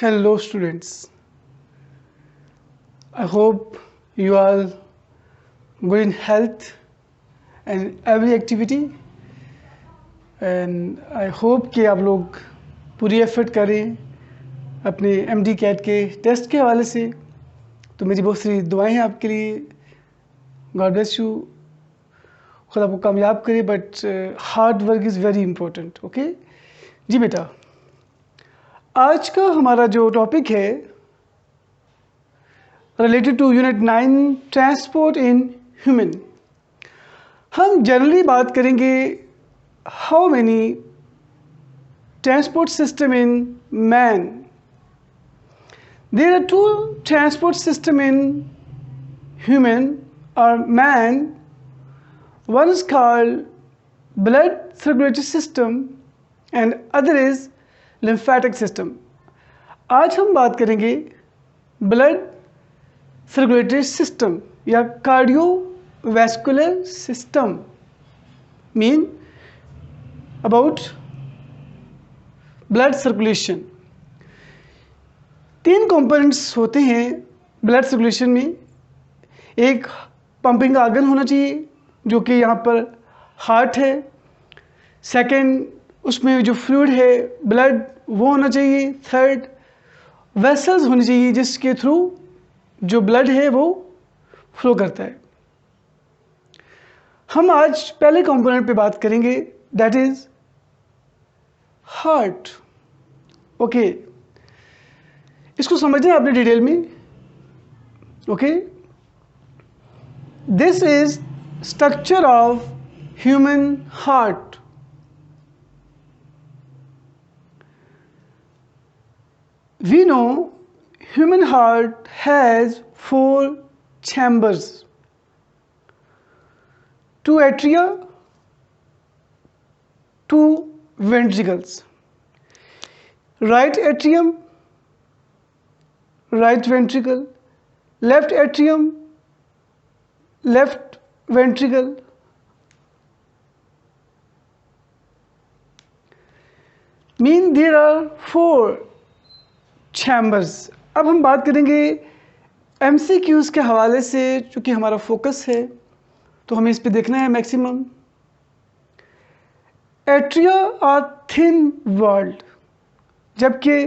Hello students, I hope you are good in health and every activity and I hope कि आप लोग पूरी effort करें अपने MD कैट के टेस्ट के हवाले से। तो मेरी बहुत सारी दुआएं हैं आपके लिए। गॉड ब्लेस यू, खुद आपको कामयाब करे, but hard work is very important. Okay जी बेटा, आज का हमारा जो टॉपिक है related to unit 9 transport in human. हम जनरली बात करेंगे how many transport system in man. There are two transport system in human और man. One is called blood circulatory system and other is lymphatic system. आज हम बात करेंगे blood circulatory system या cardiovascular system, mean about blood circulation. 3 components होते हैं blood circulation में। एक पंपिंग आर्गन होना चाहिए जो कि यहाँ पर हार्ट है। सेकंड, उसमें जो फ्लूइड है ब्लड वो होना चाहिए। थर्ड, वेसल्स होनी चाहिए जिसके थ्रू जो ब्लड है वो फ्लो करता है। हम आज पहले कंपोनेंट पे बात करेंगे, दैट इज हार्ट। ओके, इसको समझना आपने डिटेल में। Okay, this is structure of human heart. We know human heart has 4 chambers, 2 atria, 2 ventricles. Right atrium, right ventricle, left atrium, left ventricle. Mean there are 4 chambers. अब हम बात करेंगे MCQs के हवाले से, चूँकि हमारा फोकस है तो हमें इस पे देखना है maximum. Atria are thin walled जबकि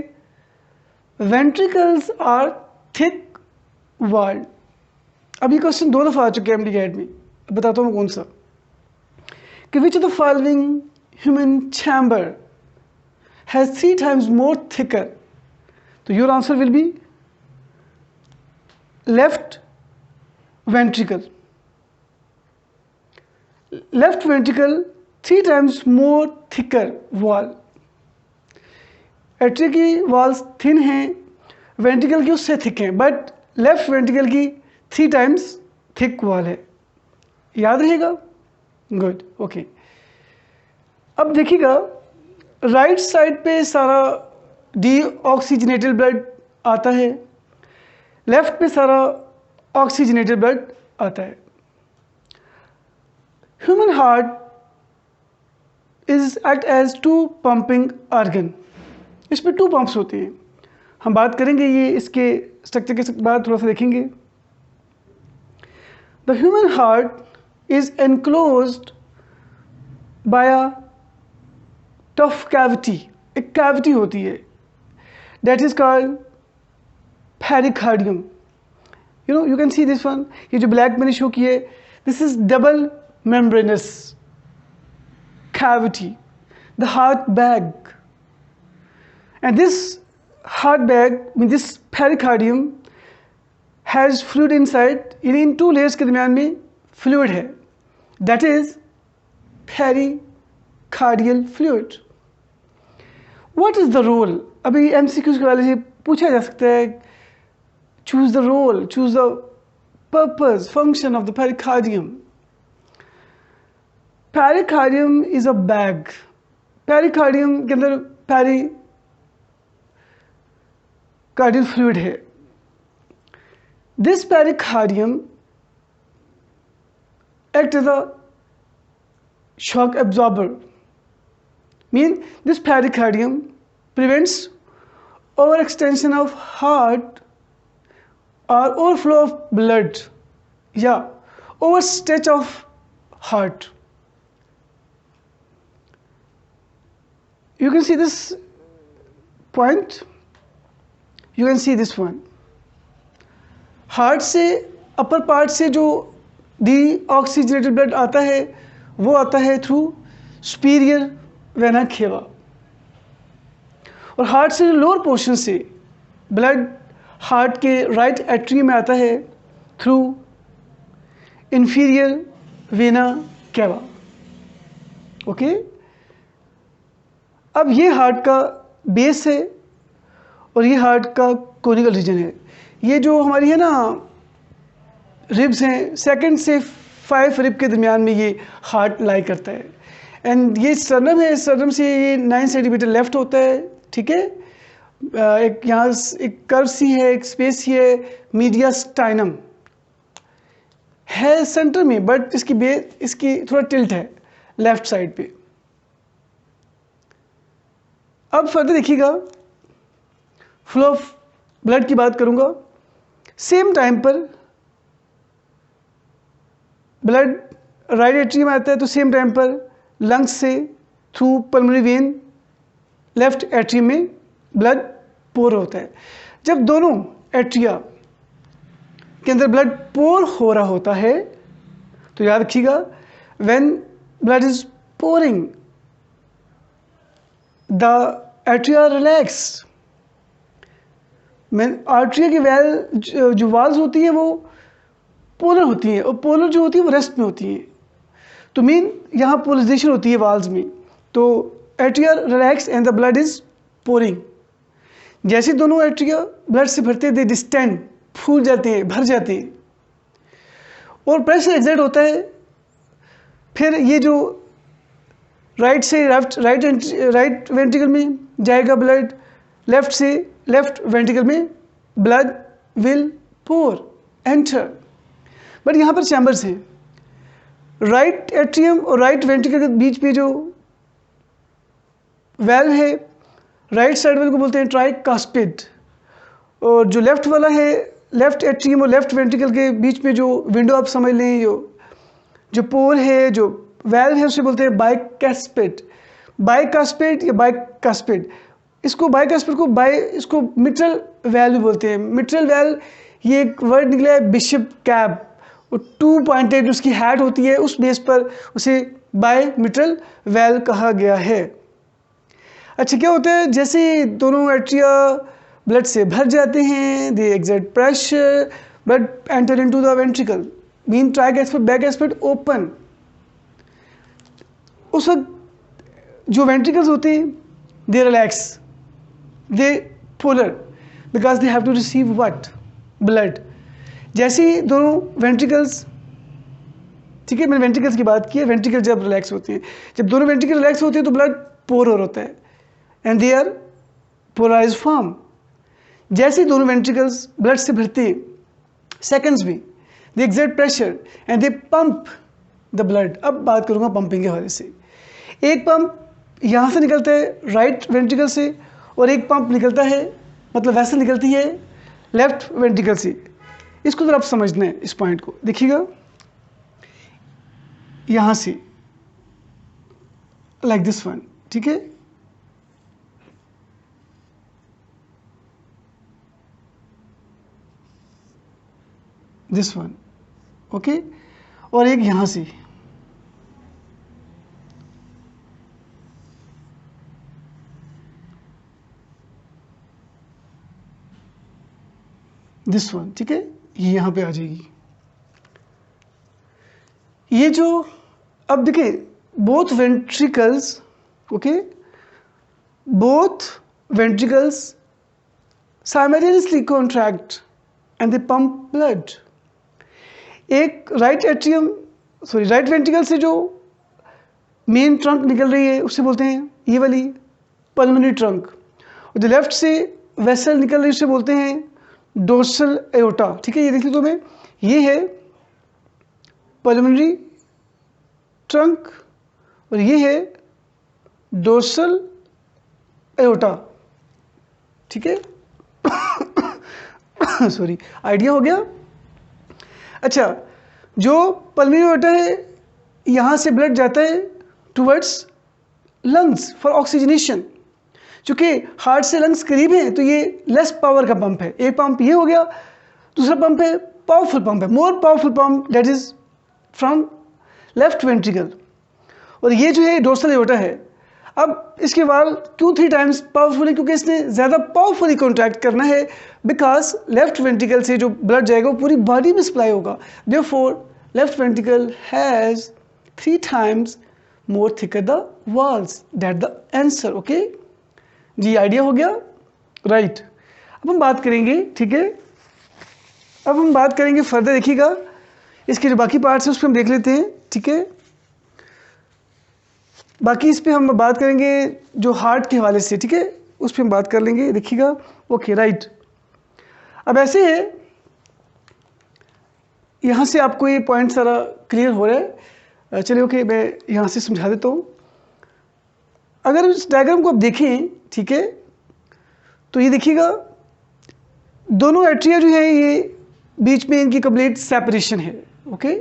वेंट्रिकल्स आर थिक वॉल्ड। अब ये क्वेश्चन 2 दफ़ा आ चुके हैं MD कैट में, बताता हूँ कौन सा। कि which of the following human chamber has 3 times more thicker। तो your answer will be left ventricle. Left ventricle 3 times more thicker wall। Atria की वॉल्स थिन हैं, वेंट्रिकल की उससे थिक हैं, बट लेफ्ट वेंट्रिकल की 3 times थिक वॉल है। याद रहेगा? गुड। ओके, अब देखिएगा राइट साइड पे सारा डीऑक्सीजनेटेड ब्लड आता है, लेफ्ट पे सारा ऑक्सीजनेटेड ब्लड आता है। Human heart is act as 2 pumping organ. इसमें 2 पंप्स होते हैं। हम बात करेंगे ये इसके स्ट्रक्चर के बाद थोड़ा सा देखेंगे। The human heart is enclosed bye a tough cavity. एक कैविटी होती है, that is called pericardium. You can see this one, ये जो ब्लैक मैंने शो की है, this is double membranous cavity, the heart bag. And this heart bag, this pericardium has fluid inside। In 2 layers के दरमियान में fluid है, that is pericardial fluid। What is the role? अभी MCQs के वाले से पूछा जा सकता है, choose the role, choose the purpose, function of the pericardium. Pericardium is a bag. Pericardium के अंदर पेरिकार्डियल फ्लूइड है। This pericardium act as a shock absorber. Mean this pericardium prevents over extension of heart और overflow of blood या over stretch of heart. You can see this point, you can see this one. Heart से upper part से जो deoxygenated blood आता है वो आता है थ्रू सुपीरियर वेना केवा, और हार्ट से जो लोअर पोर्शन से ब्लड हार्ट के राइट एट्रियम में आता है through inferior vena cava. Okay, अब ये हार्ट का बेस है और ये हार्ट का कोनिकल रीजन है. ये जो हमारी है ना रिब्स हैं, 2 से 5 रिब के दरमियान में ये हार्ट लाई करता है. एंड ये स्टर्नम है, स्टर्नम से ये 9 सेंटीमीटर लेफ्ट होता है. ठीक है, एक यहाँ एक कर्व सी है, एक स्पेस सी है, मीडियास्टाइनम है सेंटर में, बट इसकी थोड़ा टिल्ट है लेफ्ट साइड पे. अब फर्दर देखिएगा, फ्लो ऑफ ब्लड की बात करूंगा. सेम टाइम पर ब्लड राइट एट्रियम में आता है तो सेम टाइम पर लंग्स से through pulmonary vein left atrium में ब्लड पोर होता है. जब दोनों एट्रिया के अंदर ब्लड पोर हो रहा होता है तो याद रखिएगा, when blood is pouring the atria relax. Atria की वेल जो वाल्स होती है वो पोलर होती है, और पोलर जो होती है वो रेस्ट में होती है. तो मीन यहाँ पोलराइजेशन होती है वाल्स में. तो atria relax and the blood is pouring. जैसे दोनों एट्रिया ब्लड से भरते दे डिस्टेंड, फूल जाते हैं, भर जाते हैं, और प्रेशर एग्जर्ट होता है. फिर ये जो राइट से राइट वेंट्रिकल में जाएगा ब्लड, लेफ्ट से लेफ्ट वेंट्रिकल में blood will pour enter. But यहाँ पर चैम्बर्स हैं. राइट एट्रियम और राइट वेंट्रिकल के बीच में जो वेल्व है, राइट साइड वेल्व को बोलते हैं ट्राइकास्पिड, और जो लेफ्ट वाला है, लेफ्ट एट्रियम और लेफ्ट वेंट्रिकल के बीच में जो विंडो आप समझ लें, जो पोर है, जो वेल्व है, उसे बोलते हैं बाइकास्पिड. बाइकास्पिड या बाइकास्पिड, इसको बाइकास्पिड को इसको मिट्रल वेल्व बोलते हैं. मिट्रल वेल्व ये एक वर्ड निकला है बिशप कैप, और 2 पॉइंटेड उसकी हैट होती है, उस बेस पर उसे बाय मिट्रल वेल्व कहा गया है. अच्छा, क्या होता है, जैसे दोनों एट्रिया ब्लड से भर जाते हैं, they exert pressure, blood enter into the ventricle, mean tricuspid bicuspid open. उस वक्त जो वेंट्रिकल्स होते हैं they relax, they polar, because they have to receive what, blood. जैसे ही दोनों वेंट्रिकल्स, ठीक है, मैंने वेंट्रिकल्स की बात की है, वेंट्रिकल जब रिलैक्स होते हैं, जब दोनों वेंट्रिकल रिलैक्स होते हैं तो ब्लड पोर हो होता है and they are polarized form. जैसे ही दोनों वेंट्रिकल्स ब्लड से भरते हैं सेकंड्स में, they exert pressure and they pump the blood. अब बात करूंगा पंपिंग के हवाले से. एक पंप यहाँ से निकलता है राइट वेंट्रिकल से, और एक पंप निकलता है, मतलब वैसे निकलती है लेफ्ट वेंट्रिकल से. इसको जरा आप समझना है, इस पॉइंट को देखिएगा. यहाँ से लाइक दिस वन, ठीक है, दिस वन, ओके, और एक यहाँ से, दिस वन, ठीक है, ये यहाँ पे आ जाएगी. ये जो अब देखिए both ventricles, okay, both ventricles simultaneously contract and they pump blood. एक राइट वेंट्रिकल से जो मेन ट्रंक निकल रही है उसे बोलते हैं ये वाली पल्मोनरी ट्रंक, और जो लेफ्ट से वेसल निकल रही है उसे बोलते हैं डोर्सल एओर्टा. ठीक है, ये देख लीजिए, तुम्हें ये है पल्मोनरी ट्रंक और ये है डोर्सल एओर्टा. ठीक है, सॉरी, आइडिया हो गया। अच्छा, जो पल्मोनरी एओर्टा है, यहाँ से ब्लड जाता है टुवर्ड्स लंग्स फॉर ऑक्सीजनेशन। चूँकि हार्ट से लंग्स करीब हैं तो ये लेस पावर का पंप है। एक पंप ये हो गया, दूसरा पंप है पावरफुल पंप है, more powerful pump, that is from left ventricle. और ये जो है डोर्सल एओर्टा है। अब इसके वाल क्यों 3 टाइम्स पावरफुल है? क्योंकि इसने ज़्यादा पावरफुली कॉन्ट्रैक्ट करना है, बिकॉज लेफ्ट वेंट्रिकल से जो ब्लड जाएगा वो पूरी बॉडी में सप्लाई होगा। Therefore left ventricle has 3 times more thicker the walls, that the answer. Okay जी, आइडिया हो गया, राइट। अब हम बात करेंगे, ठीक है, अब हम बात करेंगे फर्दर। देखिएगा इसके जो बाकी पार्ट्स हैं उस पर हम देख लेते हैं, ठीक है। बाकी इस पे हम बात करेंगे जो हार्ट के हवाले से, ठीक है, उस पर हम बात कर लेंगे, देखिएगा। Okay, right. अब ऐसे है, यहाँ से आपको ये पॉइंट सारा क्लियर हो रहा है। चलिए, ओके, मैं यहाँ से समझा देता हूँ। अगर इस डायग्राम को आप देखें, ठीक है, तो ये देखिएगा दोनों एट्रिया जो है ये बीच में इनकी कंप्लीट सेपरेशन है। Okay,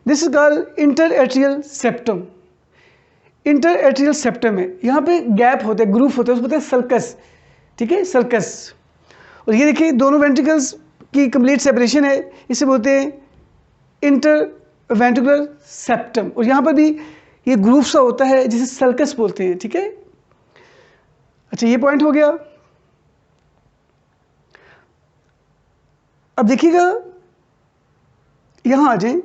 this is called inter atrial septum. Inter atrial septum है, यहाँ पे गैप होता है, ग्रूव होता है, उसको बोलते हैं सल्कस, ठीक है, सल्कस। और ये देखिए दोनों वेंट्रिकल्स की कंप्लीट सेपरेशन है, इसे बोलते हैं इंटर वेंट्रिकुलर सेप्टम। और यहाँ पर भी ये ग्रूव सा होता है जिसे सल्कस बोलते हैं, ठीक है। अच्छा, ये पॉइंट हो गया। अब देखिएगा यहाँ आ जाए,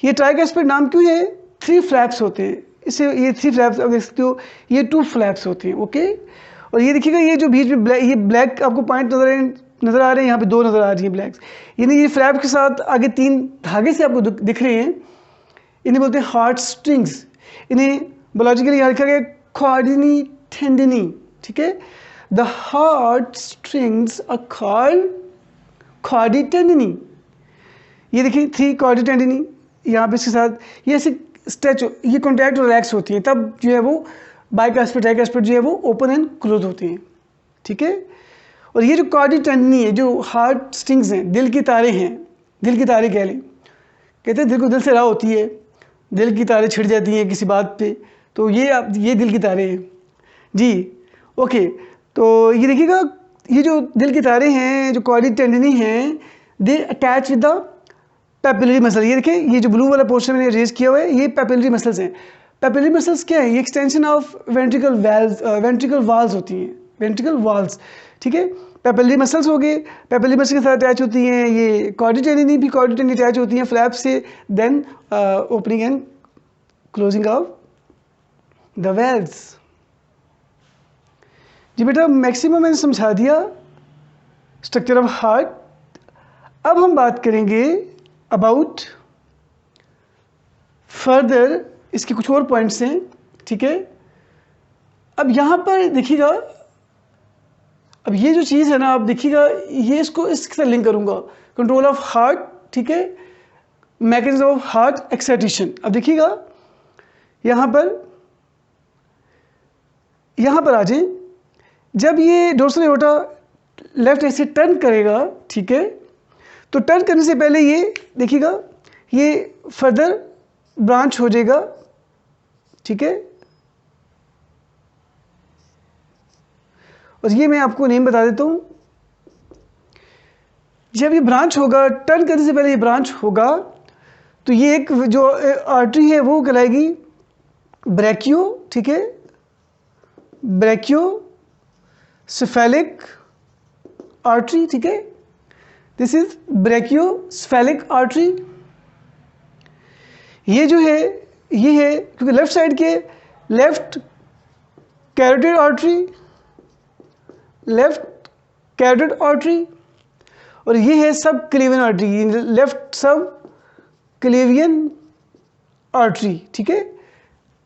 ये ट्राइकैस्पिड नाम क्यों है? 3 फ्लैप्स होते हैं इसे, ये 3 फ्लैप्स आप देख सकते हो, ये 2 फ्लैप्स होते हैं। ओके, और ये देखिएगा ये जो बीच में ये ब्लैक आपको पॉइंट नज़र आ रहे हैं, यहाँ पे 2 नज़र आ रही है ब्लैक्स, यानी ये फ्लैप के साथ आगे 3 धागे से आपको दिख रहे हैं, इन्हें बोलते हैं हार्ट स्ट्रिंग्स। इन्हें बायोलॉजिकली यहाँ लिखा गया कॉर्डिनी टेंडिनी, ठीक है। The heart strings are called chordae tendineae. ये देखिए 3 कॉर्डी टेंडिनी यहाँ पे इसके साथ ये ऐसे स्ट्रेच, ये कॉन्ट्रैक्ट और रिलैक्स होती है, तब जो है वो बाइकास्पिड ट्राइकास्पिड जो है वो ओपन एंड क्लोज होते हैं, ठीक है। और ये जो कॉर्डी टेंडिनी है, जो हार्ट स्ट्रिंग्स हैं, दिल की तारें हैं, दिल की तारें कह लें, कहते हैं दिल को दिल से राह होती है, दिल की तारें छिड़ जाती हैं किसी बात पे, तो ये दिल की तारें हैं जी। ओके, तो ये देखिएगा ये जो दिल की तारें हैं, जो कॉर्डी टेंडिनी हैं, दे attach with the papillary muscle. ये देखिए ये जो ब्लू वाला पोर्शन मैंने रेज किया हुआ है, ये पैपिलरी मसल्स हैं। पैपिलरी मसल्स क्या है? ये extension of ventricle valves, ventricle walls होती हैं, वेंट्रिकल वाल्स, ठीक है। पैपिलरी मसल्स हो गए, पैपिलरी मसल के साथ अटैच होती हैं ये कॉर्डी टेंडिनी, भी कॉर्डी टेंडिनी अटैच होती हैं फ्लैप से, then opening and closing of the valves. जी बेटा, मैक्सिमम मैंने समझा दिया स्ट्रक्चर ऑफ हार्ट। अब हम बात करेंगे अबाउट फर्दर, इसके कुछ और पॉइंट्स हैं, ठीक है। अब यहाँ पर देखिएगा, अब ये जो चीज़ है ना, आप देखिएगा ये इसको इसके साथ लिंक करूँगा, कंट्रोल ऑफ हार्ट, ठीक है, मैकेनिज्म ऑफ हार्ट एक्साइटेशन। अब देखिएगा यहाँ पर आ जाए, जब ये डोर्सल एओर्टा लेफ्ट ऐसे टर्न करेगा, ठीक है, तो टर्न करने से पहले ये देखिएगा ये फर्दर ब्रांच हो जाएगा, ठीक है। और ये मैं आपको नेम बता देता हूँ, जब ये ब्रांच होगा, टर्न करने से पहले ये ब्रांच होगा, तो ये एक जो आर्टरी है वो कहलाएगी ब्रैकियो, ठीक है, ब्रैकियो सेफेलिक आर्टरी, ठीक है। This is brachiocephalic artery. ये जो है ये है क्योंकि लेफ्ट साइड के left carotid artery, left carotid artery, और ये है सब क्लेवियन आर्टरी, लेफ्ट सब क्लेवियन आर्टरी, ठीक है।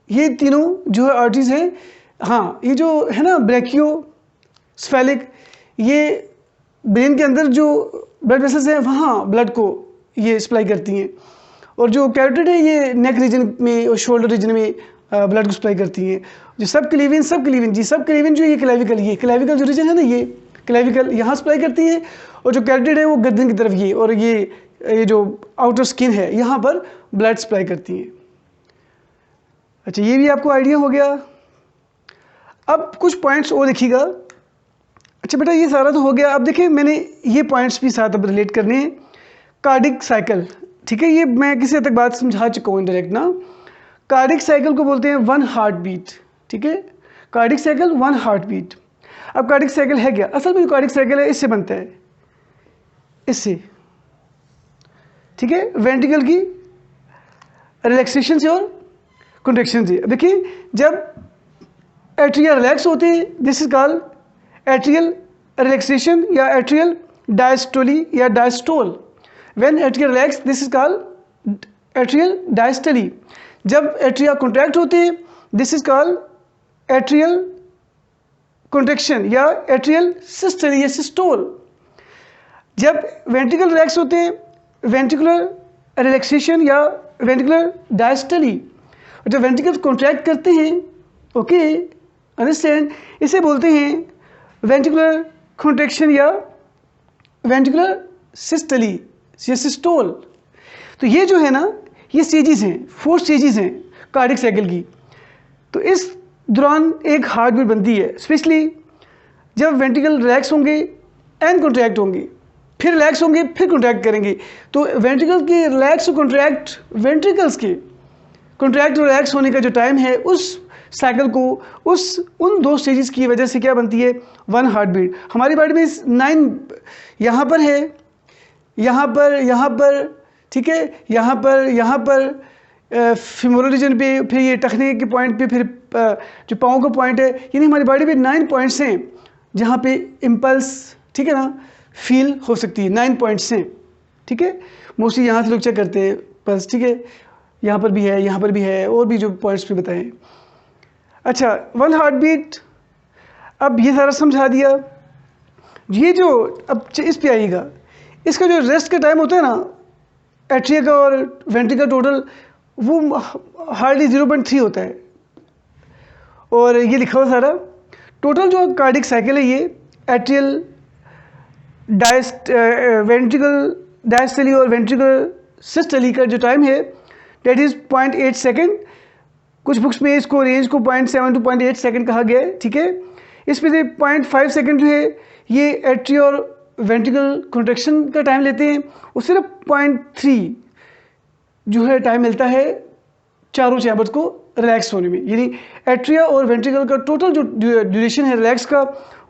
ये तीनों जो है आर्टरीज हैं। हाँ, ये जो है ना ब्रैकियोसेफेलिक, ये ब्रेन के अंदर जो ब्लड वेसल्स हैं वहाँ ब्लड को ये सप्लाई करती हैं, और जो कैरोटिड है ये नेक रीजन में और शोल्डर रीजन में ब्लड को सप्लाई करती हैं। जो सब क्लेवियन जी, सब क्लेवियन जो ये क्लेविकल जो रीजन है ना, ये क्लेविकल यहाँ सप्लाई करती है, और जो कैरोटिड है वो गर्दन की तरफ ये, और ये जो आउटर स्किन है यहाँ पर ब्लड सप्लाई करती है। अच्छा, ये भी आपको आइडिया हो गया। अब कुछ पॉइंट्स और देखिएगा। अच्छा बेटा, ये सारा तो हो गया। अब देखिए, मैंने ये पॉइंट्स भी साथ अब रिलेट करने हैं। कार्डिक साइकिल, ठीक है, ये मैं किसी हद तक बात समझा चुका हूँ डायरेक्ट ना। कार्डिक साइकिल को बोलते हैं 1 हार्ट बीट, ठीक है, कार्डिक साइकिल 1 हार्ट बीट। अब कार्डिक साइकिल है क्या? असल में जो कार्डिक साइकिल है इससे बनता है, इससे, ठीक है, वेंट्रिकल की रिलैक्सेशन से और कॉन्ट्रैक्शन से। देखिए, जब एट्रिया रिलैक्स होते हैं, this is called atrial relaxation या एट्रियल डायस्टोली या diastole. When atria relax, this is called atrial diastole. जब एट्रिया कॉन्ट्रैक्ट होते हैं, this is called atrial contraction या एट्रियल सिस्टली या सिस्टोल। जब वेंट्रिकल रिलैक्स होते हैं, वेंट्रिकुलर रिलैक्सेशन या वेंट्रिकुलर डायस्टली। और जब वेंट्रिकल कॉन्ट्रैक्ट करते हैं, ओके, अंडरस्टैंड, इसे बोलते हैं वेंट्रिकुलर कॉन्ट्रैक्शन या वेंट्रिकुलर सिस्टली या सिस्टोल। तो ये जो है ना, ये स्टेजेस हैं, 4 स्टेजेस हैं कार्डिक साइकिल की। तो इस दौरान एक हार्ट बीट बनती है, स्पेशली जब वेंट्रिकल रिलैक्स होंगे एंड कॉन्ट्रैक्ट होंगे, फिर रिलैक्स होंगे, फिर कॉन्ट्रैक्ट करेंगे। तो वेंट्रिकल के रिलैक्स और कॉन्ट्रैक्ट, वेंट्रिकल्स के कॉन्ट्रैक्ट और रिलैक्स होने का जो टाइम है, उस साइकिल को उन 2 स्टेजेस की वजह से क्या बनती है? 1 हार्ट बीट। हमारी बॉडी में 9 यहाँ पर है, यहाँ पर, ठीक है, यहाँ पर फीमोरल रीजन पे, फिर ये टखने के पॉइंट पे, फिर जो पाँव का पॉइंट है, यानी हमारी बॉडी में 9 पॉइंट्स हैं जहाँ पे इम्पल्स, ठीक है ना, फील हो सकती है। 9 पॉइंट्स हैं, ठीक है, मोस्टली यहाँ से लोग चेक करते हैं पल्स, ठीक है, यहाँ पर भी है, यहाँ पर भी है, और भी जो पॉइंट्स भी बताएं। अच्छा, 1 हार्ट बीट, अब ये सारा समझा दिया। ये जो अब इस पे आइएगा, इसका जो रेस्ट का टाइम होता है ना, एट्रिया का और वेंट्रिकल टोटल, वो हार्डली 0.3 होता है। और ये लिखा हुआ सारा टोटल जो कार्डिक साइकिल है, ये एट्रियल वेंट्रिकल डायस्टली और वेंट्रिकल सिस्टली का जो टाइम है, डेट इज़ 0.8 सेकेंड। कुछ बुक्स में इसको रेंज को 0.7 to 0.8 सेकेंड कहा गया है, ठीक है। इसमें से 0.5 सेकेंड जो है ये एट्रिया और वेंट्रिकल कॉन्ट्रैक्शन का टाइम लेते हैं, और सिर्फ 0.3 जो है टाइम मिलता है चारों चैम्बर्स को रिलैक्स होने में। यानी एट्रिया और वेंट्रिकल का टोटल जो ड्यूरेशन है रिलैक्स का,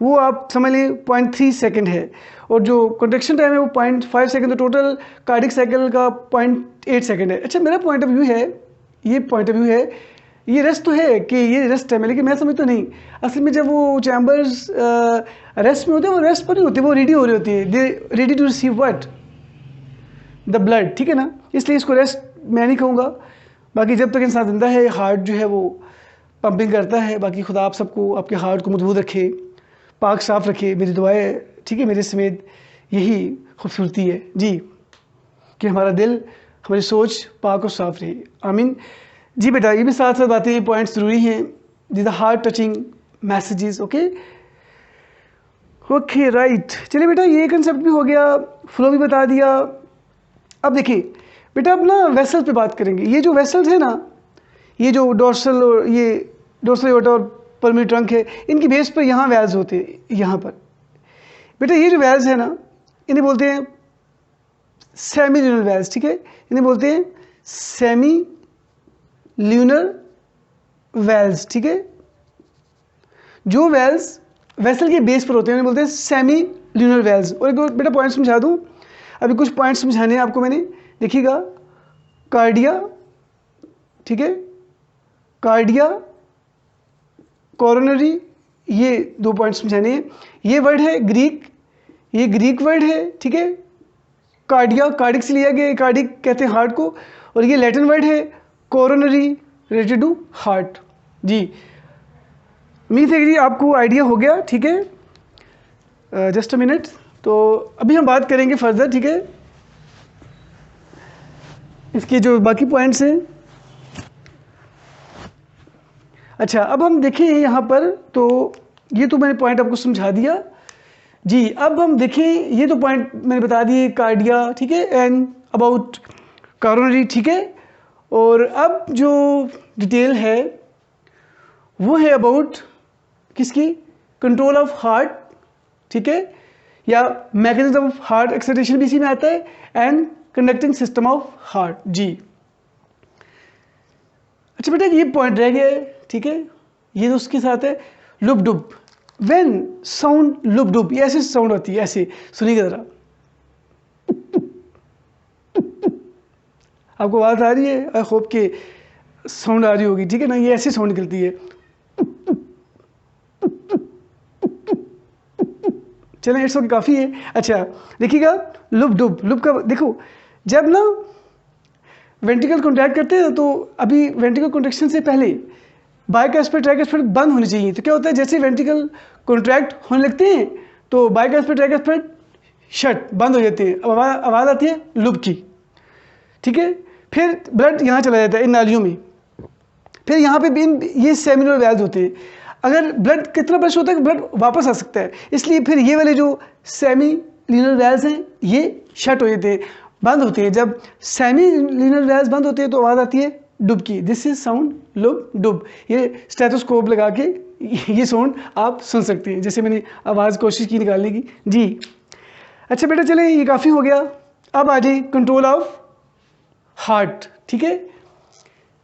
वो आप समझ लें 0.3 सेकेंड है, और जो कॉन्ट्रैक्शन टाइम है वो 0.5 सेकेंड। तो टोटल कार्डिक साइकिल का 0.8 सेकेंड है। अच्छा, मेरा पॉइंट ऑफ व्यू है, ये पॉइंट ऑफ व्यू है, ये रेस्ट तो है कि ये रेस्ट टाइम है, लेकिन मैं समझता नहीं। असल में जब वो चैम्बर्स रेस्ट में होते हैं, वो रेस्ट पर नहीं होते, वो रेडी हो रही होती है, they ready to receive what, the blood, ठीक है ना। इसलिए इसको रेस्ट मैं नहीं कहूँगा। बाकी जब तक इंसान जिंदा है, हार्ट जो है वो पंपिंग करता है। बाकी खुदा आप सबको, आपके हार्ट को मजबूत रखे, पाक साफ रखे, मेरी दुआ है, ठीक है, मेरे समेत यही खूबसूरती है जी, कि हमारा दिल, हमारी सोच पाक और साफ रहे, आमीन जी। बेटा, ये भी साथ साथ बातें, पॉइंट्स ज़रूरी हैं, this the heart touching messages, okay okay right. चलिए बेटा, ये कंसेप्ट भी हो गया, फ्लो भी बता दिया। अब देखिए बेटा, अब ना वेसल पे बात करेंगे। ये जो वेसल्स है ना, ये जो डोर्सल और ये डोर्सल एओर्टा और पल्मोनरी ट्रंक है, इनकी बेस पर यहाँ वैल्स होते हैं। यहाँ पर बेटा ये जो वैल्स है ना, इन्हें बोलते हैं सेमी ल्यूनर वैल्स, ठीक है, इन्हें बोलते हैं सेमी ल्यूनर वैल्स, ठीक है। जो वैल्स वेसल के बेस पर होते हैं उन्हें बोलते हैं सेमी ल्यूनर वैल्स। और एक बेटा पॉइंट समझा दूँ, अभी कुछ पॉइंट समझाने हैं आपको मैंने, देखिएगा। कार्डिया, ठीक है, कार्डिया, कोरोनरी, ये 2 पॉइंट समझाने हैं। ये वर्ड है ग्रीक, ये ग्रीक वर्ड है, ठीक है। कार्डिया, कार्डिक से लिया गया, कार्डिक कहते हैं हार्ट को। और ये लैटिन वर्ड है कोरोनरी, रिलेटेड टू हार्ट जी। उम्मीद है कि आपको आइडिया हो गया, ठीक है। जस्ट अ मिनट, तो अभी हम बात करेंगे फर्दर, ठीक है, इसके जो बाकी पॉइंट्स हैं। अच्छा, अब हम देखें यहाँ पर, तो ये तो मैंने पॉइंट आपको समझा दिया। जी। अब हम देखें, ये तो पॉइंट मैंने बता दिए कार्डिया, ठीक है, एंड अबाउट कॉरोनरी, ठीक है। और अब जो डिटेल है वो है अबाउट किसकी, कंट्रोल ऑफ हार्ट, ठीक है, या मैकेनिज्म ऑफ हार्ट एक्साइटेशन भी इसी में आता है, and conducting system of heart. जी अच्छा बेटा, ये पॉइंट रह गया है, ठीक है। ये तो उसके साथ है loop Dup. When sound loop डुप, ये ऐसे साउंड होती है, ऐसे सुनिएगा जरा। आपको आवाज आ रही है? आई होप के साउंड आ रही होगी, ठीक है ना। ये ऐसी साउंड निकलती है। चलें, इट्स ओके, काफ़ी है। अच्छा देखिएगा, लुप डुप, लुप का देखो, जब ना वेंट्रिकल कॉन्ट्रैक्ट करते हैं तो अभी वेंट्रिकल कॉन्ट्रैक्शन से पहले बाइकस्पिड ट्राइकस्पिड बंद होनी चाहिए। तो क्या होता है, जैसे वेंट्रिकल कॉन्ट्रैक्ट होने लगते हैं तो बाइकस्पिड ट्राइकस्पिड शट, बंद हो जाते हैं। अब आवाज़ आती है लुप की, ठीक है। फिर ब्लड यहाँ चला जाता है इन नालियों में। फिर यहाँ पे भी ये सेमिनल वैल्व्स होते हैं। अगर ब्लड कितना प्रेशर होता है कि ब्लड वापस आ सकता है, इसलिए फिर ये वाले जो सेमिलिनल वैल्व्स हैं ये शट हो जाते हैं, बंद होते हैं। जब सेमिलिनल वैल्व्स बंद होते हैं तो आवाज़ आती है डुब की। दिस इज साउंड लुप डुब। ये स्टेथोस्कोप लगा के ये साउंड आप सुन सकते हैं, जैसे मैंने आवाज़ कोशिश की निकालने की। जी अच्छा बेटा, चले, ये काफ़ी हो गया। अब आ जाए कंट्रोल ऑफ हार्ट, ठीक है,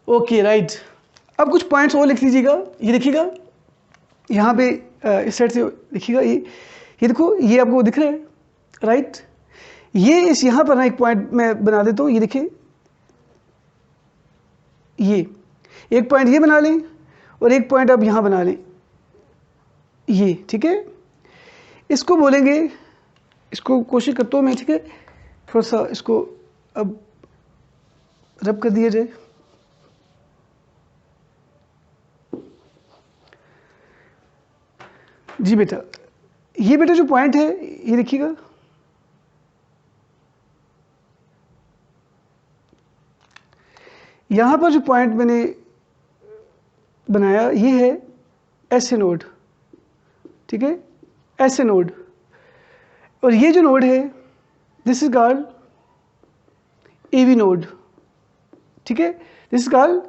ओके राइट। अब कुछ पॉइंट्स और लिख लीजिएगा। ये देखिएगा यहाँ पे इस साइड से देखिएगा, ये देखो, ये आपको दिख रहा है राइट। ये इस यहाँ पर ना एक पॉइंट मैं बना देता हूँ। ये देखिए, ये एक पॉइंट ये बना लें और एक पॉइंट आप यहाँ बना लें, ये ठीक है। इसको बोलेंगे, इसको कोशिश करता हूँ मैं, ठीक है, थोड़ा सा इसको अब रब कर दिया जाए। जी बेटा, ये बेटा जो पॉइंट है ये देखिएगा, यहाँ पर जो पॉइंट मैंने बनाया ये है एस ए नोड, ठीक है, एस ए नोड। और ये जो नोड है this is called AV node, ठीक है, this is called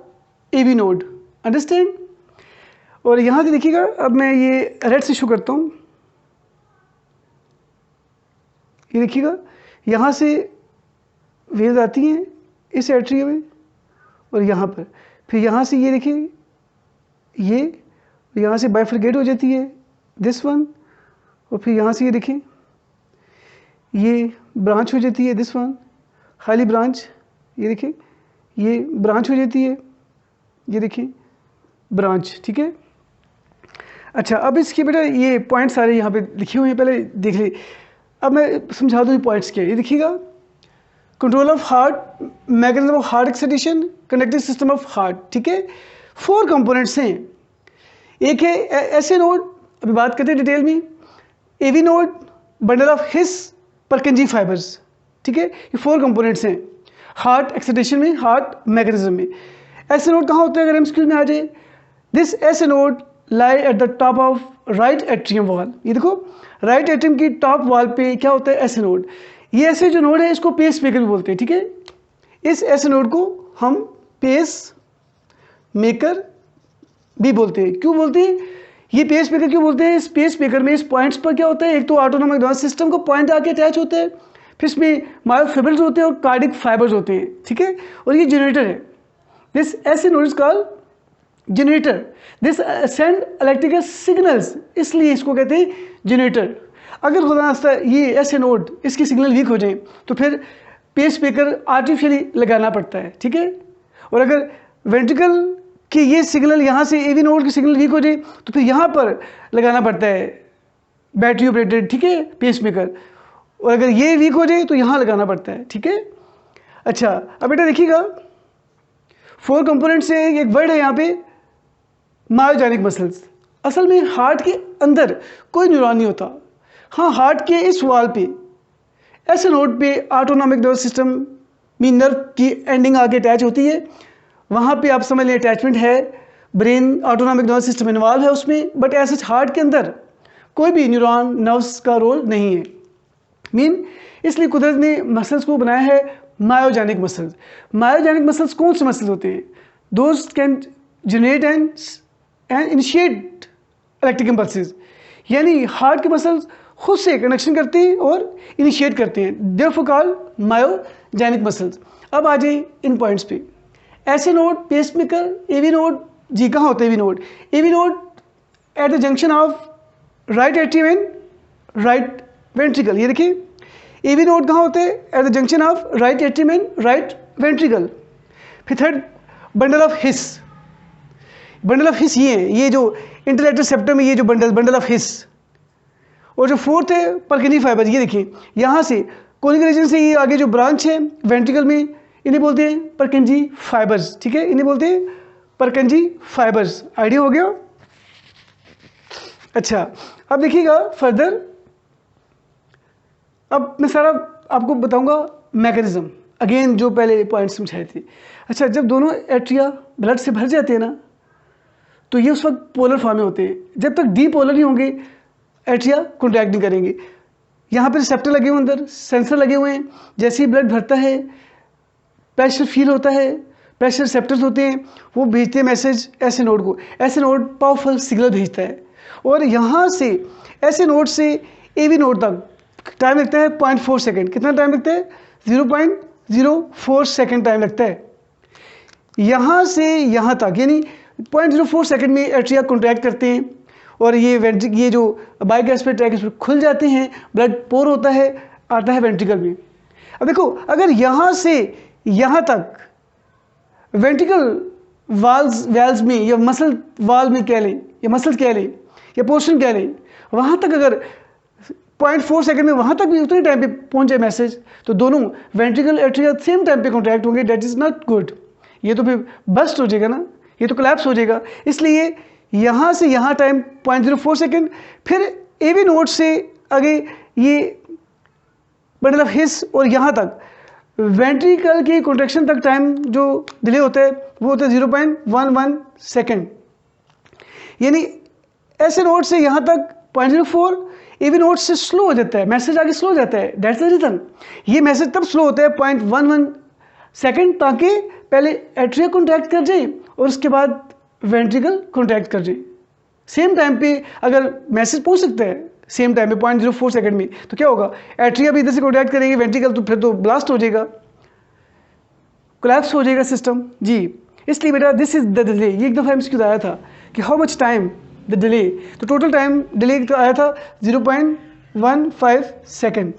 AV node, understand. और यहाँ से देखिएगा, अब मैं ये रेड से शो करता हूँ। ये देखिएगा, यहाँ से वेव्स आती हैं इस एट्रिया में और यहाँ पर, फिर यहाँ से ये देखिए, ये यहाँ से बाइफरकेट हो जाती है दिस वन, और फिर यहाँ से ये देखिए, ये ब्रांच हो जाती है दिस वन, खाली ब्रांच, ये देखिए, ये ब्रांच हो जाती है, ये देखिए ब्रांच, ठीक है। अच्छा, अब इसके बेटा ये पॉइंट सारे यहाँ पे लिखे हुए हैं, पहले देख ली। अब मैं समझा दूँ ये पॉइंट्स क्या है। ये देखिएगा, control of heart, mechanism of heart excitation, conducting system of heart, ठीक है। 4 कंपोनेंट्स हैं। एक है एस ए नोड, अभी बात करते हैं डिटेल में। AV node, bundle of His Purkinje fibres, ठीक है। ये 4 कंपोनेंट्स हैं हार्ट एक्साइटेशन में, हार्ट मैकेनिज्म में। एस ए नोड कहाँ होता है अगर एमसीक्यू में आ जाए, this S A node lie at the top of right atrium wall. ये देखो, राइट एट्रियम की टॉप वॉल पे क्या होता है, एस ए नोड। ये ऐसे जो नोड है इसको पेस मेकर भी बोलते हैं, ठीक है। इस एस ए नोड को हम पेस मेकर भी बोलते हैं। क्यों बोलते हैं ये पेस मेकर, क्यों बोलते हैं? इस पेस मेकर में इस पॉइंट्स पर क्या होता है, एक तो ऑटोनोमिक नर्वस सिस्टम को पॉइंट आके अटैच होता है, फिर इसमें मायोफिब्रिल्स होते हैं और कार्डिक फाइबर्स होते हैं, ठीक है। और ये जनरेटर है, this S A node is called generator, this send electrical signals, इसलिए इसको कहते हैं जनरेटर। अगर खुदा नास्ता ये ऐसे नोड इसकी सिग्नल वीक हो जाए तो फिर पेस मेकर आर्टिफिशियली लगाना पड़ता है, ठीक है। और अगर वेंट्रिकल की ये सिग्नल यहाँ से एवी नोड की सिग्नल वीक हो जाए तो फिर यहाँ पर लगाना पड़ता है बैटरी ऑपरेटेड, ठीक है, पेस मेकर। और अगर ये वीक हो जाए तो यहाँ लगाना पड़ता है, ठीक है। अच्छा, अब बेटा देखिएगा, 4 कंपोनेंट से एक वर्ड है यहाँ पे मायोजेनिक मसल्स। असल में हार्ट के अंदर कोई न्यूरॉन नहीं होता। हाँ, हार्ट के इस वॉल पे ऐसे नोड पे ऑटोनोमिक नर्वस सिस्टम में नर्व की एंडिंग आके अटैच होती है, वहाँ पे आप समझ लें अटैचमेंट है, brain autonomic nervous system involve है उसमें। बट ऐसे हार्ट के अंदर कोई भी न्यूरॉन नर्व्स का रोल नहीं है। मीन इसलिए कुदरत ने मसल्स को बनाया है मायोजेनिक मसल्स। मायोजेनिक मसल्स कौन से मसल्स होते हैं? Those can generate and initiate electric impulses, यानी हार्ट के मसल्स खुद से कनेक्शन करते हैं और इनिशिएट करते हैं, देयरफॉर कॉल्ड मायोजेनिक मसल्स। अब आ जाइए इन पॉइंट्स पे। SA node, pacemaker, AV node. जी कहाँ होते हैं AV node? AV node at the junction of right atrium and right ventricle. ये देखिए एवी नोड कहाँ होते हैं? At the junction of right atrium and right ventricle. फिर third, bundle of His. Bundle of His ये है, ये जो इंटेलेक्चुअल सेप्टम में ये जो बंडल ऑफ हिस। और जो फोर्थ है परकिनी फाइबर। ये देखिए यहाँ से कोनिकल रीजन से ये आगे जो ब्रांच है वेंट्रिकल में, इन्हें बोलते हैं परकिंजी फाइबर्स। ठीक है, इन्हें बोलते हैं परकिंजी फाइबर्स। आइडिया हो गया? अच्छा, अब देखिएगा फर्दर। अब मैं सारा आपको बताऊंगा मैकेनिज्म, अगेन जो पहले पॉइंट समझाए थे। अच्छा, जब दोनों एट्रिया ब्लड से भर जाते हैं ना, तो ये उस वक्त पोलर फॉर्म में होते हैं। जब तक डी पोलर नहीं होंगे एट्रिया कॉन्ट्रैक्ट नहीं करेंगे। यहाँ पे रिसेप्टर लगे हुए, अंदर सेंसर लगे हुए हैं। जैसे ही ब्लड भरता है प्रेशर फील होता है, प्रेशर रिसेप्टर्स होते हैं, वो भेजते हैं मैसेज ऐसे नोड को। ऐसे नोड पावरफुल सिग्नल भेजता है और यहाँ से ऐसे नोड से एवी नोड तक टाइम लगता है 0.4 सेकेंड। कितना टाइम लगता है? 0.04 सेकेंड टाइम लगता है। यहाँ से यहाँ तक यानी 0.04 सेकेंड में एट्रिया कॉन्ट्रैक्ट करते हैं और ये जो बाइगैस्ट्रिक ट्रैक खुल जाते हैं, ब्लड पोर होता है, आता है वेंट्रिकल में। अब देखो, अगर यहाँ से यहाँ तक वेंट्रिकल वाल्व्स में या मसल वाल्व में कह लें या मसल कह लें या पोर्शन कह लें, वहाँ तक अगर 0.4 सेकेंड में वहाँ तक भी उतने टाइम पे पहुँच जाए मैसेज, तो दोनों वेंट्रिकल एट्रिया सेम टाइम पे कॉन्ट्रैक्ट होंगे। That is not good. ये तो फिर बस्ट हो जाएगा ना, ये तो कोलैप्स हो जाएगा। इसलिए यहाँ से यहाँ टाइम 0.04 सेकेंड, फिर एवी नोड से आगे ये बंडल ऑफ हिस और यहाँ तक वेंट्रिकल की कॉन्ट्रैक्शन तक टाइम जो डिले होता है वो होता है 0.11 सेकेंड। यानी ऐसे नोड से यहाँ तक 0.04, एवी नोड से स्लो हो जाता है, मैसेज आगे स्लो हो जाता है। दैट्स द रीजन ये मैसेज तब स्लो होता है 0.11 सेकेंड, ताकि पहले एट्रिया कॉन्ट्रैक्ट कर जाए और उसके बाद वेंट्रिकल कॉन्ट्रैक्ट कर जाए। सेम टाइम पे अगर मैसेज पहुंच सकता है सेम टाइम पे 0.04 सेकेंड में, तो क्या होगा? एट्रिया भी इधर से कॉन्ट्रैक्ट करेंगे वेंट्रिकल, तो फिर तो ब्लास्ट हो जाएगा, कोलैप्स हो जाएगा सिस्टम। जी इसलिए बेटा दिस इज द डिले। ये एक दफ़ा एमसीक्यू आया था कि how much time the delay, तो टोटल टाइम डिले तो आया था 0.15 सेकेंड।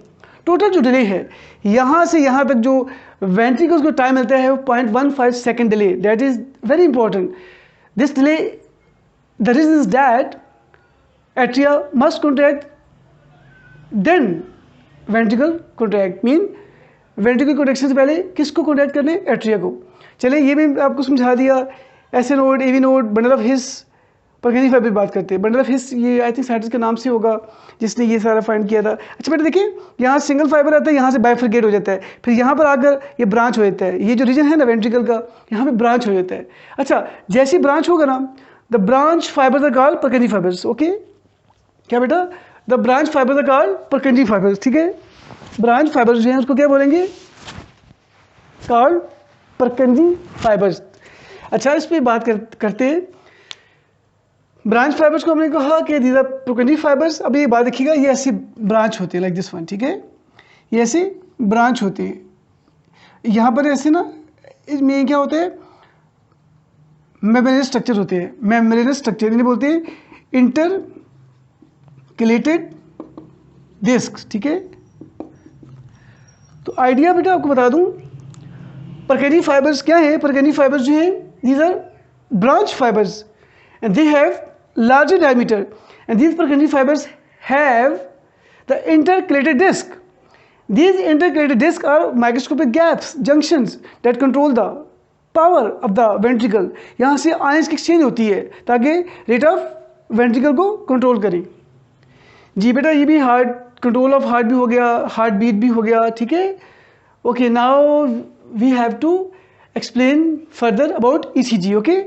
टोटल जो डिले है यहाँ से यहाँ तक जो वेंट्रिकल्स को टाइम मिलता है वो 0.15 second delay. That is very important. This delay, the reason is that atria must contract, then ventricle contract. Mean ventricle contraction से पहले किसको contract करने? एट्रिया को। चले ये भी आपको समझा दिया। SA node, AV node, bundle of His, Purkinje fibre बात करते हैं। बंडल ऑफ हिस ये आई थिंक साइंटिस्ट के नाम से होगा जिसने ये सारा फाइंड किया था। अच्छा बेटा देखिए, यहाँ सिंगल फाइबर आता है, यहाँ से बाइफरकेट हो जाता है, फिर यहाँ पर आकर ये ब्रांच हो जाता है। ये जो रीजन है ना वेंट्रिकल का, यहाँ पे ब्रांच हो जाता है। अच्छा, जैसी ब्रांच होगा ना, the branch fibres are called Purkinje fibres. Okay, क्या बेटा? The branch fibres are called Purkinje fibres. ठीक है, ब्रांच फाइबर्स जो है उसको क्या बोलेंगे? Called Purkinje fibres. अच्छा, इस पर बात करते हैं। ब्रांच फाइबर्स को हमने कहा कि दीज आर परकिनी फाइबर्स। अब ये बात देखिएगा, ये ऐसी ब्रांच होती है लाइक दिस वन। ठीक है, ये ऐसी ब्रांच होती है। यहाँ पर ऐसे ना, इसमें क्या होते हैं? मेम्ब्रेनस स्ट्रक्चर होते हैं। मेम्ब्रेनस स्ट्रक्चर इन्हें बोलते हैं इंटरकलेटेड डिस्क। ठीक है, तो आइडिया बेटा आपको बता दूं, परकिनी फाइबर्स क्या है? परकिनी फाइबर्स जो है these are branch fibres and they have larger diameter, and these Purkinje fibers have the intercalated disc. These intercalated discs are microscopic gaps, junctions that control the power of the ventricle. यहाँ से ions की exchange होती है ताकि rate of ventricle को control करें। जी बेटा, ये भी हार्ट कंट्रोल ऑफ हार्ट भी हो गया, हार्ट बीट भी हो गया। ठीक है, okay, now we have to explain further about ECG. Okay,